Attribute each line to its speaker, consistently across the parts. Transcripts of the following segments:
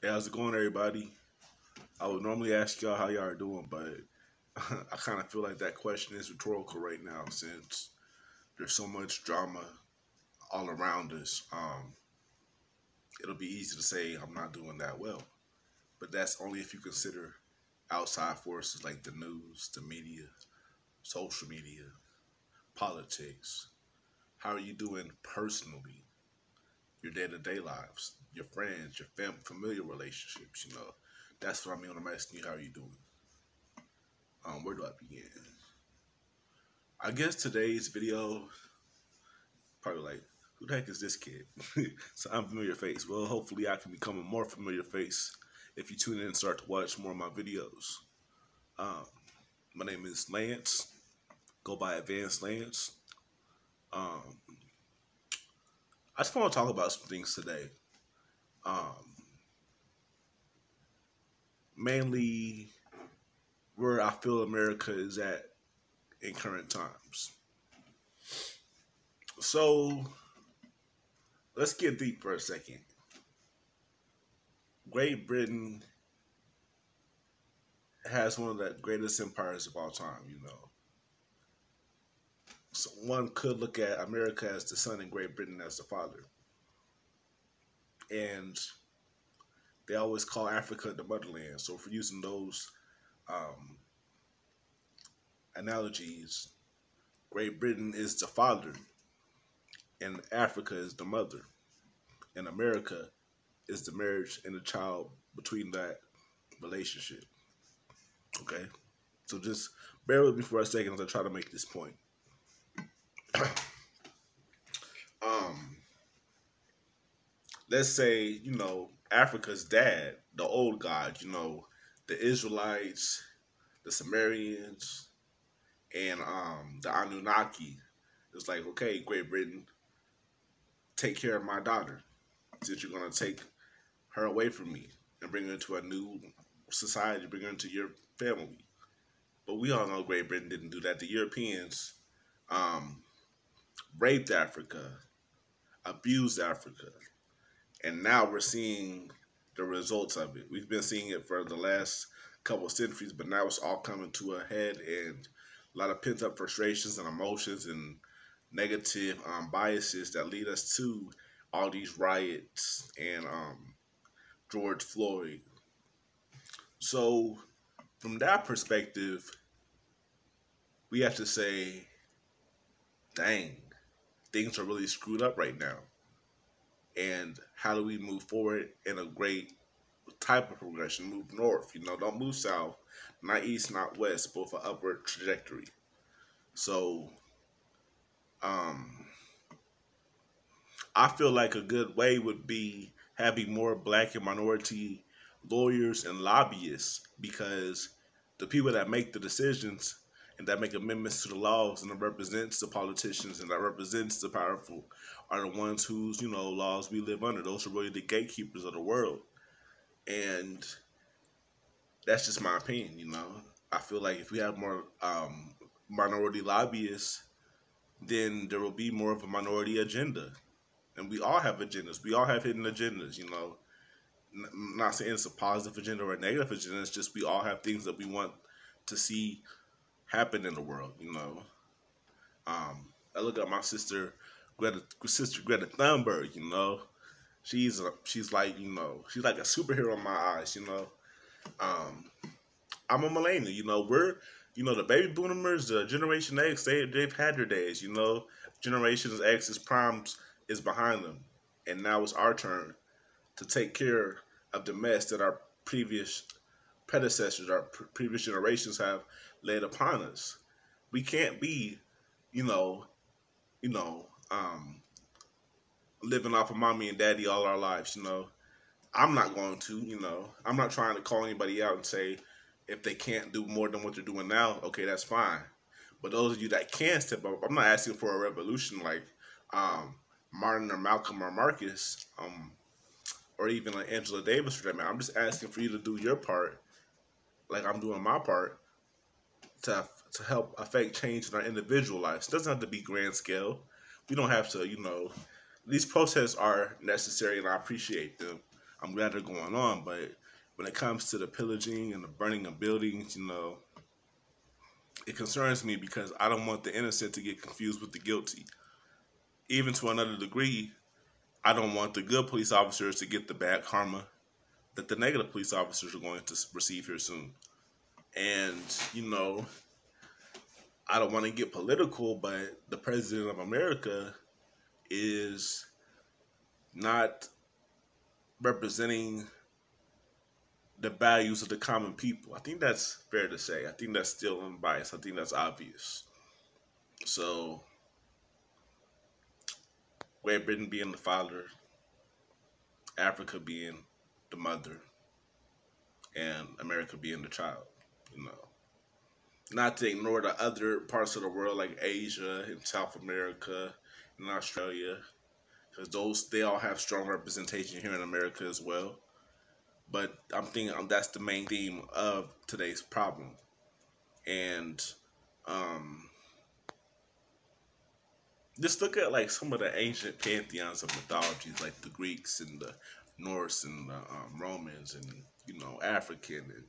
Speaker 1: Hey, how's it going, everybody? I would normally ask y'all how y'all are doing, but I kind of feel like that question is rhetorical right now since there's so much drama all around us. It'll be easy to say I'm not doing that well, but that's only if you consider outside forces like the news, the media, social media, politics. How are you doing personally? Your day-to-day lives, your friends, your familiar relationships. That's what I mean when I'm asking you how are you doing. Where do I begin? I guess today's video probably like, who the heck is this kid? So I'm a familiar face. Well, hopefully I can become a more familiar face if you tune in and start to watch more of my videos. Um, my name is Lance. Go by Advanced Lance. Um, I just want to talk about some things today. Um, Mainly where I feel America is at in current times. So let's get deep for a second. Great Britain has one of the greatest empires of all time. So one could look at America as the son and Great Britain as the father. And they always call Africa the motherland. So for using those um, analogies, Great Britain is the father and Africa is the mother. And America is the marriage and the child between that relationship. Okay? So just bear with me for a second as I try to make this point. um, let's say, Africa's dad, the old God, the Israelites, the Sumerians, and the Anunnaki. It's like, okay, Great Britain, take care of my daughter. Since you're gonna take her away from me and bring her into a new society, bring her into your family. But we all know Great Britain didn't do that. The Europeans um, raped Africa, abused Africa, and now we're seeing the results of it. We've been seeing it for the last couple of centuries, but now it's all coming to a head, and a lot of pent up frustrations and emotions and negative biases that lead us to all these riots and George Floyd. So, from that perspective, we have to say, dang, things are really screwed up right now. And how do we move forward in a great type of progression? Move north, don't move south, not east, not west, but for upward trajectory. So, um, I feel like a good way would be having more black and minority lawyers and lobbyists because the people that make the decisions and that make amendments to the laws and that represents the politicians and that represents the powerful are the ones whose, laws we live under. Those are really the gatekeepers of the world. And that's just my opinion. I feel like if we have more minority lobbyists, then there will be more of a minority agenda. And we all have agendas. We all have hidden agendas. Not saying it's a positive agenda or a negative agenda. It's just we all have things that we want to see happen in the world. I look at my sister Greta Thunberg. She's like she's like a superhero in my eyes. Um, I'm a millennial. The baby boomers, the Generation X. They've had their days. Generation X's primes is behind them, and now it's our turn to take care of the mess that our previous predecessors, our previous generations have laid upon us. We can't be, you know, you know, um, living off of mommy and daddy all our lives. I'm not going to. I'm not trying to call anybody out and say if they can't do more than what they're doing now, okay, that's fine. But those of you that can step up, I'm not asking for a revolution like um, Martin or Malcolm or Marcus, or even like Angela Davis for that matter. I'm just asking for you to do your part, like I'm doing my part, to help affect change in our individual lives. It doesn't have to be grand scale. We don't have to. These protests are necessary, and I appreciate them. I'm glad they're going on. But when it comes to the pillaging and the burning of buildings, it concerns me because I don't want the innocent to get confused with the guilty. Even to another degree, I don't want the good police officers to get the bad karma that the negative police officers are going to receive here soon. And, I don't want to get political, but the president of America is not representing the values of the common people. I think that's fair to say. I think that's still unbiased. I think that's obvious. So, Great Britain being the father, Africa being the mother, and America being the child, Not to ignore the other parts of the world like Asia and South America and Australia, because they all have strong representation here in America as well. But I'm thinking that's the main theme of today's problem. And just look at like some of the ancient pantheons of mythologies, like the Greeks and the Norse and the Romans and African and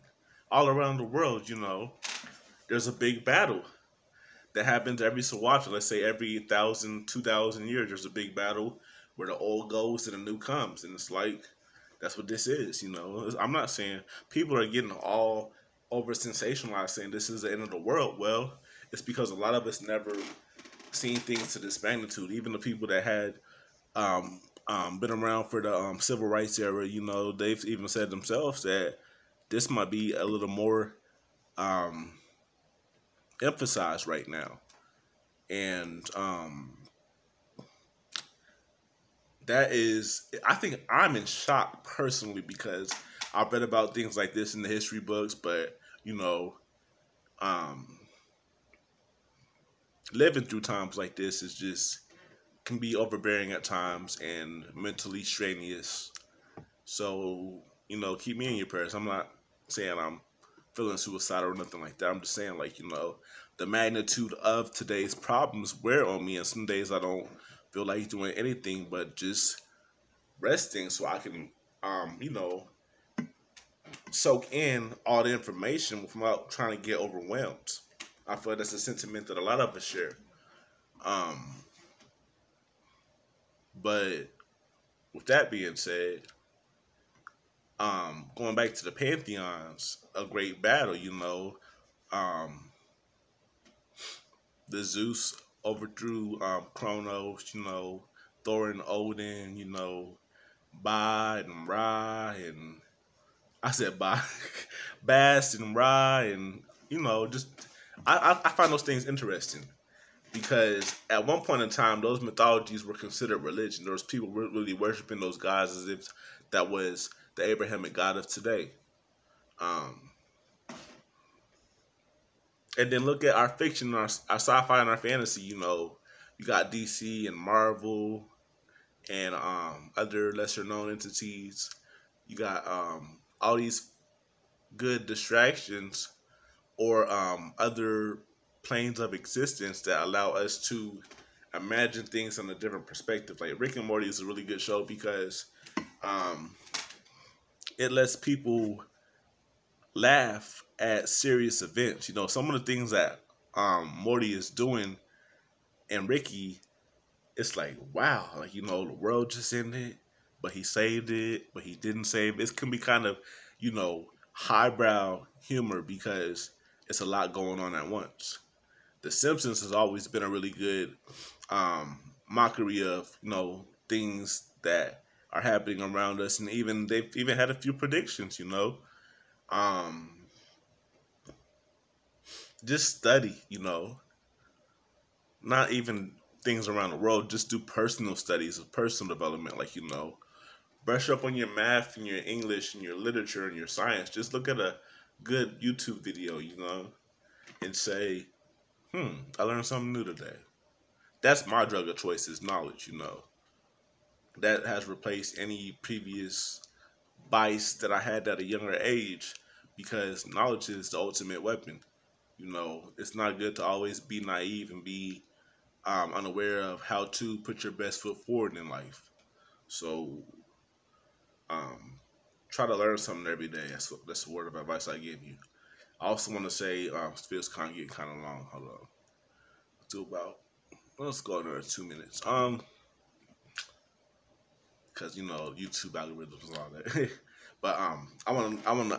Speaker 1: all around the world. There's a big battle that happens every so often. Let's say every 1,000, 2,000 years, there's a big battle where the old goes and the new comes, and it's like that's what this is. I'm not saying people are getting all over sensationalized saying this is the end of the world. Well, it's because a lot of us never seen things to this magnitude. Even the people that had been around for the civil rights era, they've even said themselves that this might be a little more emphasized right now. And I think I'm in shock personally because I've read about things like this in the history books, but living through times like this can be overbearing at times and mentally strenuous. So, keep me in your prayers. I'm not saying I'm feeling suicidal or nothing like that. I'm just saying, the magnitude of today's problems wear on me, and some days I don't feel like doing anything but just resting so I can, soak in all the information without trying to get overwhelmed. I feel like that's a sentiment that a lot of us share. But with that being said, going back to the pantheons, a great battle, the Zeus overthrew Kronos, Thor and Odin, Ba and Ra, and I said Ba, Bast and Ra, and just I find those things interesting because at one point in time, those mythologies were considered religion. There was people really worshiping those gods as if that was the Abrahamic God of today. And then look at our fiction, our sci-fi and our fantasy. You got DC and Marvel and other lesser known entities. You got all these good distractions or other planes of existence that allow us to imagine things in a different perspective. Like Rick and Morty is a really good show because it lets people laugh at serious events. Some of the things that Morty is doing and Ricky, it's like, wow, the world just ended, but he saved it, but he didn't save it. It can be kind of, highbrow humor because it's a lot going on at once. The Simpsons has always been a really good mockery of, things that are happening around us, and they've even had a few predictions, just study, not even things around the world, just do personal studies of personal development, brush up on your math and your English and your literature and your science. Just look at a good YouTube video, and say, I learned something new today. That's my drug of choice is knowledge, That has replaced any previous bias that I had at a younger age because knowledge is the ultimate weapon. It's not good to always be naive and be unaware of how to put your best foot forward in life. So, try to learn something every day. That's the word of advice I give you. I also want to say, it feels kind of getting kind of long. Hold on, do about let's go another 2 minutes. Because YouTube algorithms and all that. But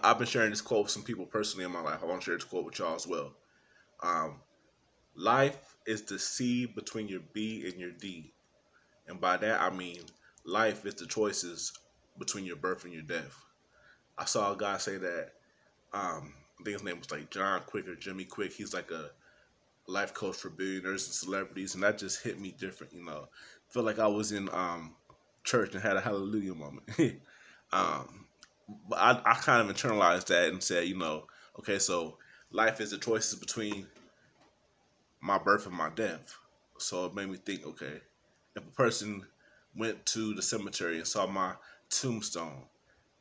Speaker 1: I've been sharing this quote with some people personally in my life. I want to share this quote with y'all as well. Um, Life is the C between your B and your D. And by that, I mean life is the choices between your birth and your death. I saw a guy say that. I think his name was like John Quick or Jimmy Quick. He's like a life coach for billionaires and celebrities, and that just hit me different. Feel like I was in church and had a hallelujah moment. But I kind of internalized that and said, okay, so life is the choices between my birth and my death. So it made me think, okay, if a person went to the cemetery and saw my tombstone,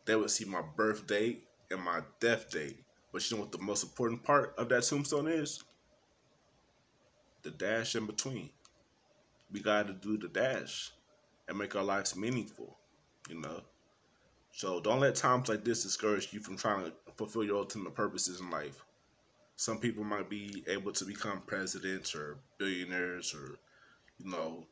Speaker 1: they would see my birth date and my death date. But you know what the most important part of that tombstone is? The dash in between. We got to do the dash and make our lives meaningful, you know? So don't let times like this discourage you from trying to fulfill your ultimate purposes in life. Some people might be able to become presidents or billionaires or, you know,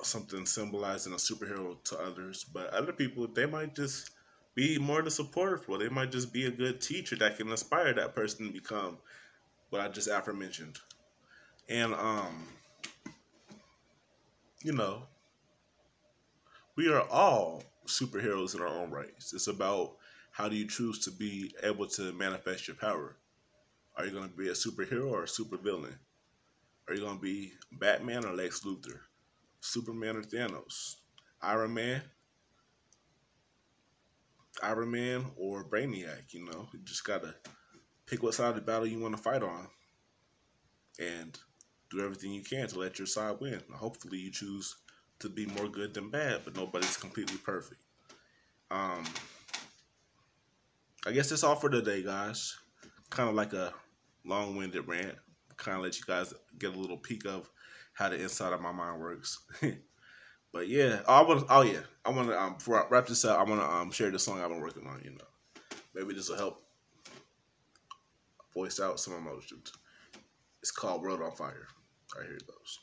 Speaker 1: something symbolizing a superhero to others. But other people, they might just be more the supportive role. They might just be a good teacher that can inspire that person to become what I just aforementioned. And you know, we are all superheroes in our own rights. It's about how do you choose to be able to manifest your power. Are you going to be a superhero or a supervillain? Are you going to be Batman or Lex Luthor? Superman or Thanos? Iron Man? Iron Man or Brainiac? You just got to pick what side of the battle you want to fight on and do everything you can to let your side win. Hopefully you choose to be more good than bad, but nobody's completely perfect. I guess that's all for today, guys. Kind of like a long-winded rant. Kind of let you guys get a little peek of how the inside of my mind works. But yeah, I want to before I wrap this up, I want to share the song I've been working on. Maybe this will help voice out some emotions. It's called "World on Fire." All right, here it goes.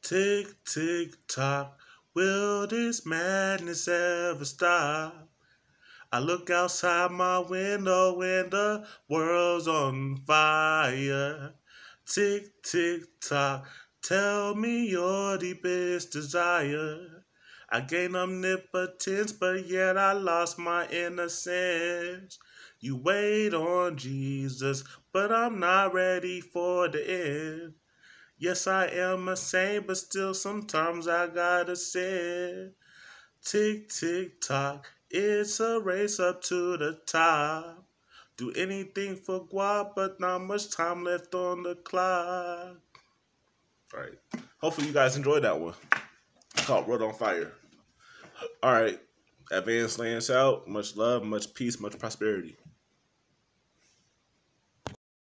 Speaker 1: Tick, tick, tock. Will this madness ever stop? I look outside my window when the world's on fire. Tick, tick, tock. Tell me your deepest desire. I gained omnipotence, but yet I lost my innocence. You wait on Jesus, but I'm not ready for the end. Yes, I am a saint, but still sometimes I gotta sin. Tick, tick, tock, it's a race up to the top. Do anything for guap, but not much time left on the clock. All right. Hopefully you guys enjoyed that one. It's called World on Fire. All right. Advanced Lance out. Much love, much peace, much prosperity.